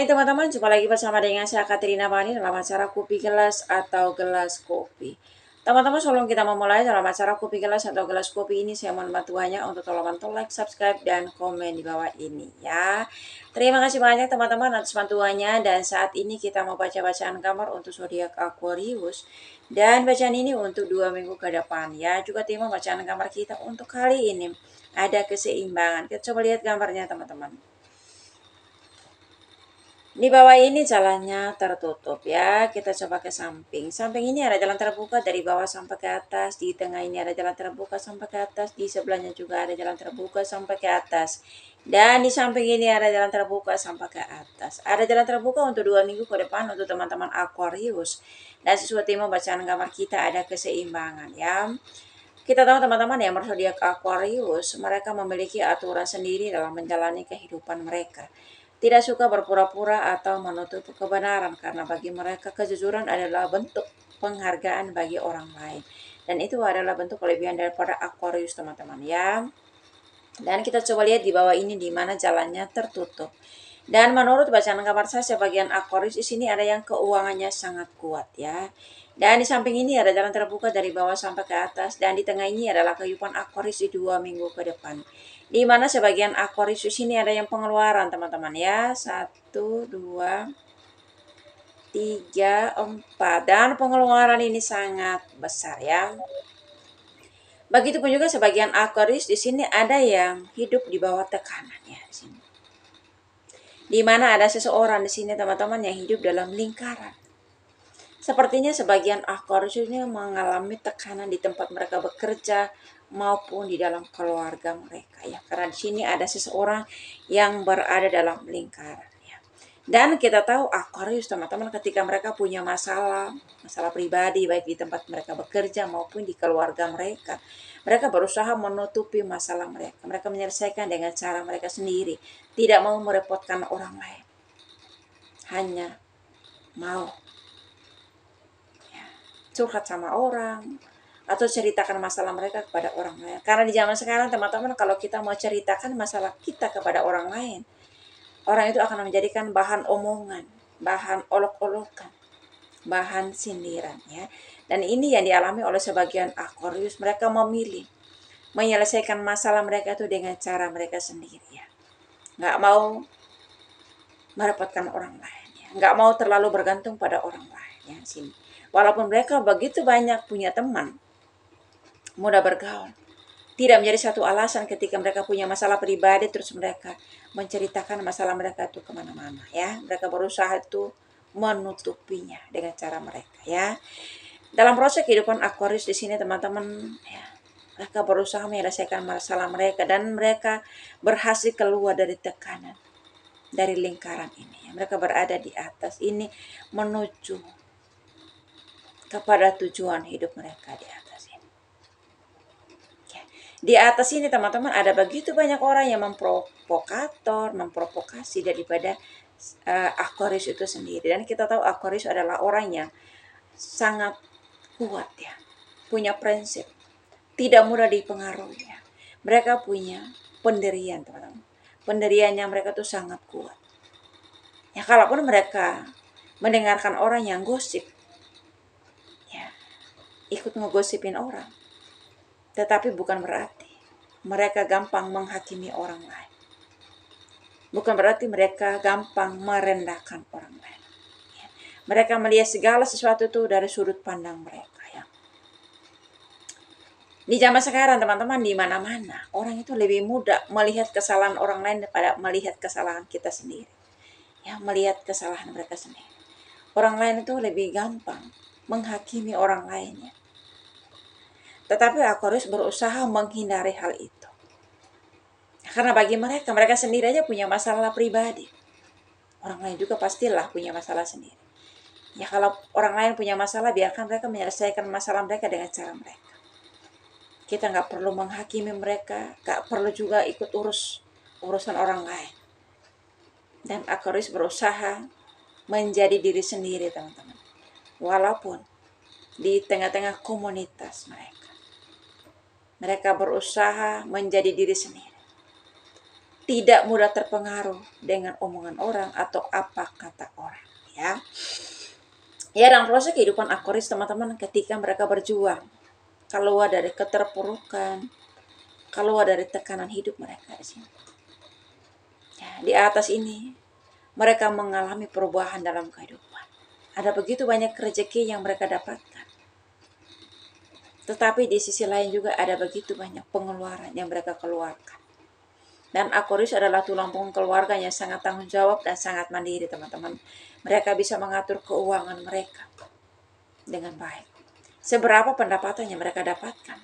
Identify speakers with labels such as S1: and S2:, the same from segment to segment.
S1: Hai teman-teman, jumpa lagi bersama dengan saya Katrina Bani dalam acara Kopi Gelas atau Gelas Kopi. Teman-teman, sebelum kita memulai dalam acara Kopi Gelas atau Gelas Kopi ini, saya mohon bantuannya untuk tolong bantu like, subscribe, dan komen di bawah ini ya. Terima kasih banyak teman-teman atas bantuannya, dan saat ini kita mau baca bacaan gambar untuk zodiak Aquarius. Dan bacaan ini untuk 2 minggu ke depan ya. Juga tema bacaan gambar kita untuk kali ini ada keseimbangan. Kita coba lihat gambarnya teman-teman. Di bawah ini jalannya tertutup ya. Kita coba ke samping. Samping ini ada jalan terbuka dari bawah sampai ke atas. Di tengah ini ada jalan terbuka sampai ke atas. Di sebelahnya juga ada jalan terbuka sampai ke atas. Dan di samping ini ada jalan terbuka sampai ke atas. Ada jalan terbuka untuk 2 minggu ke depan untuk teman-teman Aquarius. Dan sesuai tema bacaan gambar kita ada keseimbangan ya. Kita tahu teman-teman yang berzodiak Aquarius, mereka memiliki aturan sendiri dalam menjalani kehidupan mereka. Tidak suka berpura-pura atau menutup kebenaran karena bagi mereka kejujuran adalah bentuk penghargaan bagi orang lain. Dan itu adalah bentuk kelebihan daripada Aquarius teman-teman ya. Dan kita coba lihat di bawah ini di mana jalannya tertutup. Dan menurut bacaan kamar saya sebagian Aquarius di sini ada yang keuangannya sangat kuat ya. Dan di samping ini ada jalan terbuka dari bawah sampai ke atas, dan di tengah ini adalah kehidupan Aquarius di 2 minggu ke depan. Di mana sebagian Aquarius di sini ada yang pengeluaran teman-teman ya. 1, 2, 3, 4. Dan pengeluaran ini sangat besar ya. Begitupun juga sebagian Aquarius di sini ada yang hidup di bawah tekanan ya di sini. Di mana ada seseorang di sini teman-teman yang hidup dalam lingkaran. Sepertinya sebagian Aquarius ini mengalami tekanan di tempat mereka bekerja maupun di dalam keluarga mereka ya. Karena di sini ada seseorang yang berada dalam lingkaran ya. Dan kita tahu Aquarius teman-teman ketika mereka punya masalah pribadi baik di tempat mereka bekerja maupun di keluarga mereka. Mereka berusaha menutupi masalah mereka. Mereka menyelesaikan dengan cara mereka sendiri. Tidak mau merepotkan orang lain. Hanya mau curhat sama orang atau ceritakan masalah mereka kepada orang lain. Karena di zaman sekarang teman-teman kalau kita mau ceritakan masalah kita kepada orang lain, orang itu akan menjadikan bahan omongan, bahan olok-olokan, bahan sindiran ya. Dan ini yang dialami oleh sebagian Aquarius, mereka memilih menyelesaikan masalah mereka itu dengan cara mereka sendiri ya. Nggak mau merepotkan orang lain ya. Nggak mau terlalu bergantung pada orang lain ya sini. Walaupun mereka begitu banyak punya teman, mudah bergaul, tidak menjadi satu alasan ketika mereka punya masalah pribadi terus mereka menceritakan masalah mereka itu kemana-mana ya. Mereka berusaha itu menutupinya dengan cara mereka ya. Dalam proses kehidupan Aquarius di sini teman-teman ya, mereka berusaha menyelesaikan masalah mereka dan mereka berhasil keluar dari tekanan, dari lingkaran ini ya. Mereka berada di atas ini menuju kepada tujuan hidup mereka di atas ini. Di atas ini teman-teman ada begitu banyak orang yang memprovokasi daripada Aquarius itu sendiri. Dan kita tahu Aquarius adalah orang yang sangat kuat ya, punya prinsip, tidak mudah dipengaruhi ya. Mereka punya pendirian teman-teman. Pendiriannya mereka tuh sangat kuat. Ya kalaupun mereka mendengarkan orang yang gosip, ikut ngegosipin orang. Tetapi bukan berarti mereka gampang menghakimi orang lain. Bukan berarti mereka gampang merendahkan orang lain. Mereka melihat segala sesuatu itu dari sudut pandang mereka ya. Di zaman sekarang teman-teman di mana-mana orang itu lebih mudah melihat kesalahan orang lain daripada melihat kesalahan kita sendiri. Ya, melihat kesalahan mereka sendiri. Orang lain itu lebih gampang menghakimi orang lainnya. Tetapi Aquarius berusaha menghindari hal itu. Karena bagi mereka, mereka sendiri aja punya masalah pribadi. Orang lain juga pastilah punya masalah sendiri. Ya kalau orang lain punya masalah, biarkan mereka menyelesaikan masalah mereka dengan cara mereka. Kita nggak perlu menghakimi mereka, nggak perlu juga ikut urusan orang lain. Dan Aquarius berusaha menjadi diri sendiri teman-teman. Walaupun di tengah-tengah komunitas mereka. Mereka berusaha menjadi diri sendiri. tidak mudah terpengaruh dengan omongan orang atau apa kata orang, ya. Ya, dalam proses kehidupan Aquarius teman-teman, ketika mereka berjuang keluar dari keterpurukan, keluar dari tekanan hidup mereka di sini. Ya, di atas ini mereka mengalami perubahan dalam kehidupan. Ada begitu banyak rezeki yang mereka dapatkan. Tetapi di sisi lain juga ada begitu banyak pengeluaran yang mereka keluarkan. Dan Aquarius adalah tulang punggung keluarga yang sangat tanggung jawab dan sangat mandiri, teman-teman. Mereka bisa mengatur keuangan mereka dengan baik. Seberapa pendapatan yang mereka dapatkan,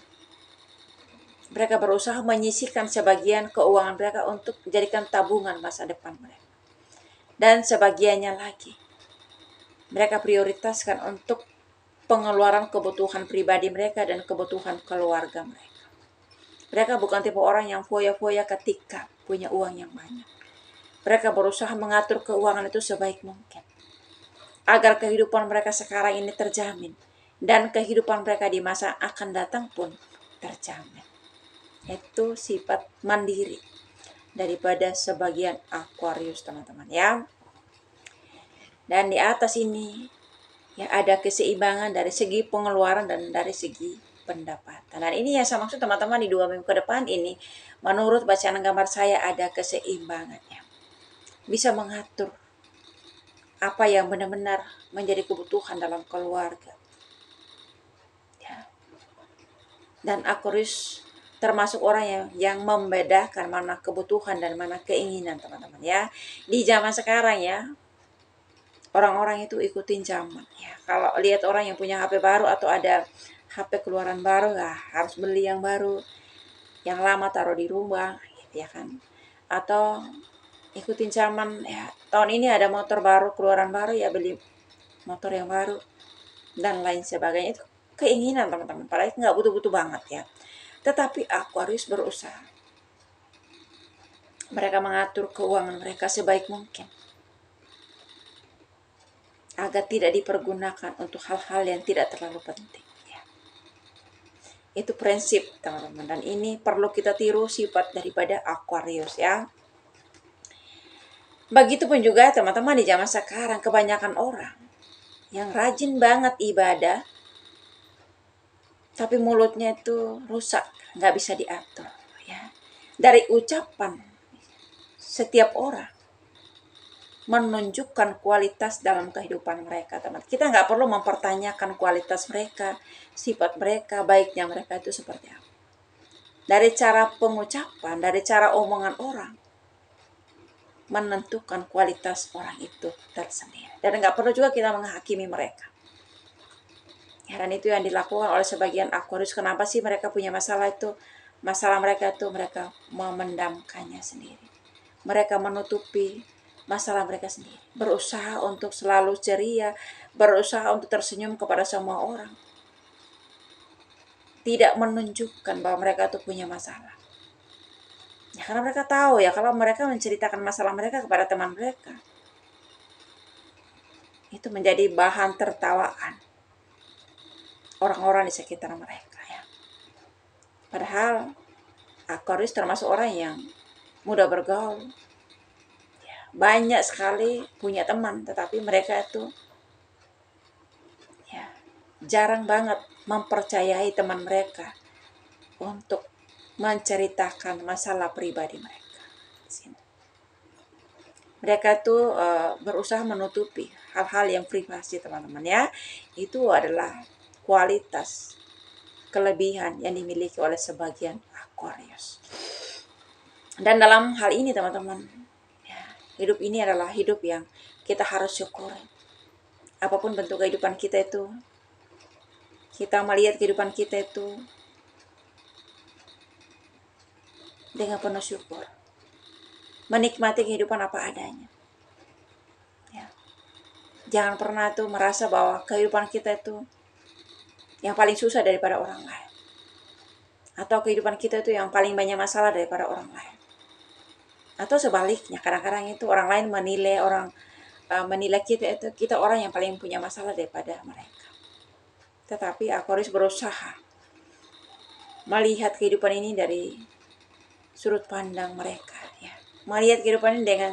S1: mereka berusaha menyisihkan sebagian keuangan mereka untuk dijadikan tabungan masa depan mereka. Dan sebagiannya lagi, mereka prioritaskan untuk pengeluaran kebutuhan pribadi mereka dan kebutuhan keluarga mereka. Mereka bukan tipe orang yang foya-foya ketika punya uang yang banyak. Mereka berusaha mengatur keuangan itu sebaik mungkin, agar kehidupan mereka sekarang ini terjamin, dan kehidupan mereka di masa akan datang pun terjamin. Itu sifat mandiri daripada sebagian Aquarius, teman-teman, ya. Dan di atas ini ya ada keseimbangan dari segi pengeluaran dan dari segi pendapatan. Dan ini yang saya maksud, teman-teman, di 2 minggu ke depan ini, menurut bacaan gambar saya ada keseimbangannya. Bisa mengatur apa yang benar-benar menjadi kebutuhan dalam keluarga. Ya. Dan Aquarius termasuk orang yang membedakan mana kebutuhan dan mana keinginan, teman-teman, ya. Di zaman sekarang ya, orang-orang itu ikutin zaman, ya. Kalau lihat orang yang punya HP baru atau ada HP keluaran baru, ya harus beli yang baru, yang lama taruh di rumah, gitu ya kan. Atau ikutin zaman, ya tahun ini ada motor baru, keluaran baru, ya beli motor yang baru, dan lain sebagainya. Itu keinginan, teman-teman, padahal nggak butuh-butuh banget, ya. Tetapi Aquarius berusaha. Mereka mengatur keuangan mereka sebaik mungkin, agar tidak dipergunakan untuk hal-hal yang tidak terlalu penting. Ya. Itu prinsip, teman-teman, dan ini perlu kita tiru sifat daripada Aquarius, ya. Begitupun juga, teman-teman, di zaman sekarang kebanyakan orang yang rajin banget ibadah, tapi mulutnya itu rusak, nggak bisa diatur, ya. Dari ucapan setiap orang menunjukkan kualitas dalam kehidupan mereka, teman. Kita nggak perlu mempertanyakan kualitas mereka, sifat mereka, baiknya mereka itu seperti apa. Dari cara pengucapan, dari cara omongan orang, menentukan kualitas orang itu tersendiri. Dan nggak perlu juga kita menghakimi mereka. Ya, dan itu yang dilakukan oleh sebagian Aquarius. Kenapa sih mereka punya masalah itu? Masalah mereka itu mereka memendamkannya sendiri. Mereka menutupi masalah mereka sendiri. Berusaha untuk selalu ceria, berusaha untuk tersenyum kepada semua orang. Tidak menunjukkan bahwa mereka itu punya masalah. Ya, karena mereka tahu ya, kalau mereka menceritakan masalah mereka kepada teman mereka, itu menjadi bahan tertawaan orang-orang di sekitar mereka, ya. Padahal Aquarius termasuk orang yang mudah bergaul, ya, banyak sekali punya teman, tetapi mereka itu ya jarang banget mempercayai teman mereka untuk menceritakan masalah pribadi mereka. Mereka itu berusaha menutupi hal-hal yang privasi, teman-teman, ya. Itu adalah kualitas kelebihan yang dimiliki oleh sebagian Aquarius. Dan dalam hal ini, teman-teman, ya, hidup ini adalah hidup yang kita harus syukuri. Apapun bentuk kehidupan kita itu, kita melihat kehidupan kita itu dengan penuh syukur. Menikmati kehidupan apa adanya. Ya. Jangan pernah tuh merasa bahwa kehidupan kita itu yang paling susah daripada orang lain. Atau kehidupan kita itu yang paling banyak masalah daripada orang lain. Atau sebaliknya, kadang-kadang itu orang lain menilai kita orang yang paling punya masalah daripada mereka. Tetapi Aquarius berusaha melihat kehidupan ini dari sudut pandang mereka, ya. melihat kehidupan ini dengan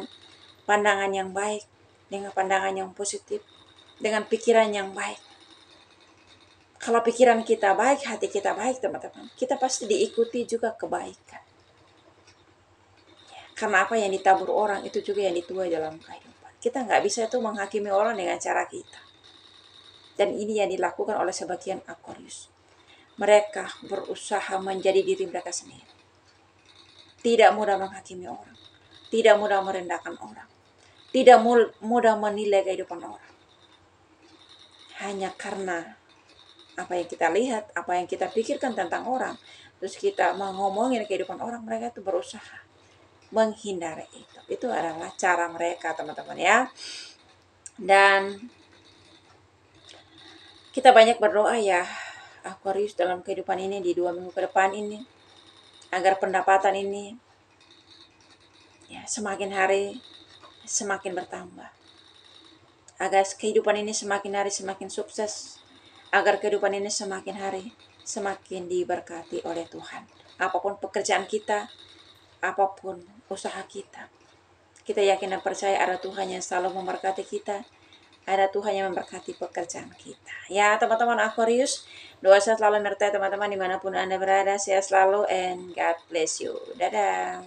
S1: pandangan yang baik, dengan pandangan yang positif, dengan pikiran yang baik. Kalau pikiran kita baik, hati kita baik, teman-teman, kita pasti diikuti juga kebaikan. Karena apa yang ditabur orang itu juga yang dituai dalam kehidupan. Kita nggak bisa itu menghakimi orang dengan cara kita. Dan ini yang dilakukan oleh sebagian Aquarius. Mereka berusaha menjadi diri mereka sendiri. Tidak mudah menghakimi orang. Tidak mudah merendahkan orang. Tidak mudah menilai kehidupan orang. Hanya karena apa yang kita lihat, apa yang kita pikirkan tentang orang, terus kita mau ngomongin kehidupan orang, mereka itu berusaha menghindari itu. Itu adalah cara mereka, teman-teman ya. Dan kita banyak berdoa ya, Aquarius, dalam kehidupan ini di 2 minggu ke depan ini, agar pendapatan ini ya semakin hari semakin bertambah. Agar kehidupan ini semakin hari semakin sukses. Agar kehidupan ini semakin hari semakin diberkati oleh Tuhan. Apapun pekerjaan kita, apapun usaha kita, kita yakin dan percaya ada Tuhan yang selalu memberkati kita. Ada Tuhan yang memberkati pekerjaan kita. Ya teman-teman Aquarius, doa saya selalu menyertai teman-teman dimanapun Anda berada. Sehat selalu and God bless you. Dadah.